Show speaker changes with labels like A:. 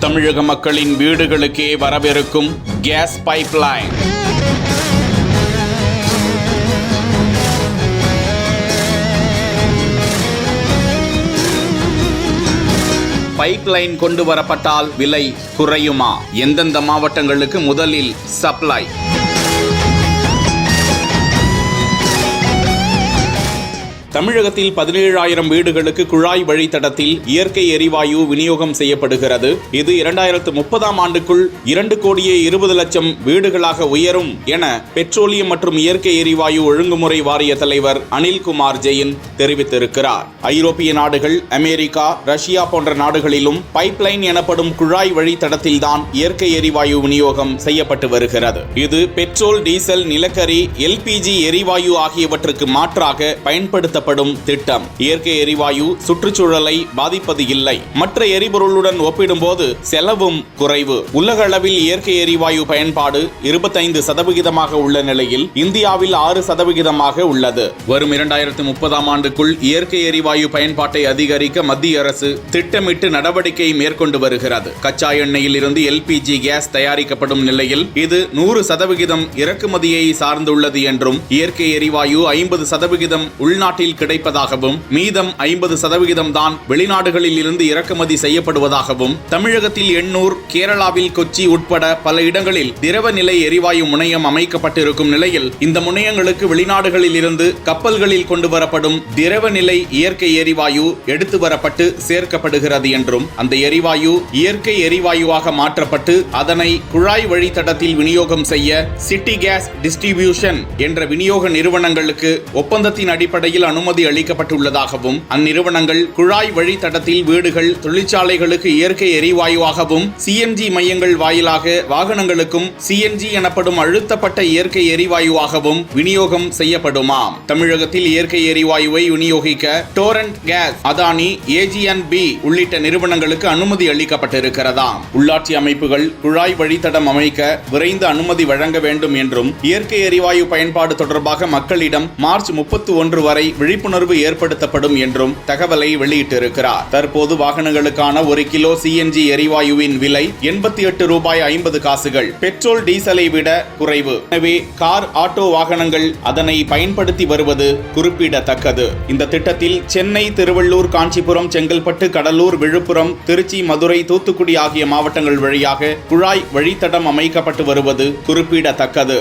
A: தமிழக மக்களின் வீடுகளுக்கே வரவிருக்கும் கேஸ் பைப்லைன். பைப்லைன் கொண்டு வரப்பட்டால் விலை குறையுமா? எந்தெந்த மாவட்டங்களுக்கு முதலில் சப்ளை? தமிழகத்தில் 17,000 வீடுகளுக்கு குழாய் வழித்தடத்தில் இயற்கை எரிவாயு விநியோகம் செய்யப்படுகிறது. இது 2030ஆம் ஆண்டுக்குள் 2,20,00,000 வீடுகளாக உயரும் என பெட்ரோலியம் மற்றும் இயற்கை எரிவாயு ஒழுங்குமுறை வாரிய தலைவர் அனில்குமார் ஜெயின் தெரிவித்திருக்கிறார். ஐரோப்பிய நாடுகள், அமெரிக்கா, ரஷ்யா போன்ற நாடுகளிலும் பைப்லைன் எனப்படும் குழாய் வழித்தடத்தில்தான் இயற்கை எரிவாயு விநியோகம் செய்யப்பட்டு வருகிறது. இது பெட்ரோல், டீசல், நிலக்கரி, LPG எரிவாயு ஆகியவற்றுக்கு மாற்றாக பயன்படுத்த திட்டம். இயற்கை எரிவாயு சுற்றுச்சூழலை பாதிப்பது இல்லை. மற்ற எரிபொருளுடன் ஒப்பிடும்போது செலவும் குறைவு. உலக அளவில் இயற்கை எரிவாயு பயன்பாடு 25% உள்ள நிலையில் இந்தியாவில் 6% உள்ளது. வரும் 2030ஆம் ஆண்டுக்குள் இயற்கை எரிவாயு பயன்பாட்டை அதிகரிக்க மத்திய அரசு திட்டமிட்டு நடவடிக்கை மேற்கொண்டு வருகிறது. கச்சா எண்ணெயில் இருந்து LPG கேஸ் தயாரிக்கப்படும் நிலையில் இது 100% இறக்குமதியை சார்ந்துள்ளது என்றும், இயற்கை எரிவாயு 50% உள்நாட்டில் கிடைப்பதாகவும், மீதம் 50% தான் வெளிநாடுகளில் இருந்து இறக்குமதி செய்யப்படுவதாகவும், தமிழகத்தில் எண்ணூர், கேரளாவில் கொச்சி உட்பட பல இடங்களில் திரவ நிலை எரிவாயு முனையம் அமைக்கப்பட்டிருக்கும் நிலையில் இந்த முனையங்களுக்கு வெளிநாடுகளில் இருந்து கப்பல்களில் கொண்டு வரப்படும் திரவ நிலை இயற்கை எரிவாயு எடுத்து வரப்பட்டு சேர்க்கப்படுகிறது என்றும், அந்த எரிவாயு இயற்கை எரிவாயுவாக மாற்றப்பட்டு அதனை குழாய் வழித்தடத்தில் விநியோகம் செய்ய சிட்டி கேஸ் டிஸ்ட்ரிபியூஷன் என்ற விநியோக நிறுவனங்களுக்கு ஒப்பந்தத்தின் அடிப்படையில் அனுமதி அளிக்கப்பட்டுள்ளதாகவும், அந்நிறுவனங்கள் குழாய் வழித்தடத்தில் வீடுகள், தொழிற்சாலைகளுக்கு இயற்கை எரிவாயுவாகவும், CNG மையங்கள் வாயிலாக வாகனங்களுக்கும் CNG எனப்படும் அழுத்தப்பட்ட இயற்கை எரிவாயுவாகவும் விநியோகம் செய்யப்படுமாம். தமிழகத்தில் இயற்கை எரிவாயுவை விநியோகிக்க டோரண்ட் கேஸ், அதானி, AG&B உள்ளிட்ட நிறுவனங்களுக்கு அனுமதி அளிக்கப்பட்டிருக்கிறதாம். உள்ளாட்சி அமைப்புகள் குழாய் வழித்தடம் அமைக்க விரைந்து அனுமதி வழங்க வேண்டும் என்றும், இயற்கை எரிவாயு பயன்பாடு தொடர்பாக மக்களிடம் மார்ச் 31 வரை விழிப்புணர்வு ஏற்படுத்தப்படும் என்றும் தகவலை வெளியிட்டிருக்கிறார். தற்போது வாகனங்களுக்கான 1 கிலோ CNG எரிவாயுவின் விலை 88 ரூபாய் 50 காசுகள். பெட்ரோல், டீசலை விட குறைவு. எனவே கார், ஆட்டோ வாகனங்கள் அதனை பயன்படுத்தி வருவது குறிப்பிடத்தக்கது. இந்த திட்டத்தில் சென்னை, திருவள்ளூர், காஞ்சிபுரம், செங்கல்பட்டு, கடலூர், விழுப்புரம், திருச்சி, மதுரை, தூத்துக்குடி ஆகிய மாவட்டங்கள் வழியாக குழாய் வழித்தடம் அமைக்கப்பட்டு வருவது குறிப்பிடத்தக்கது.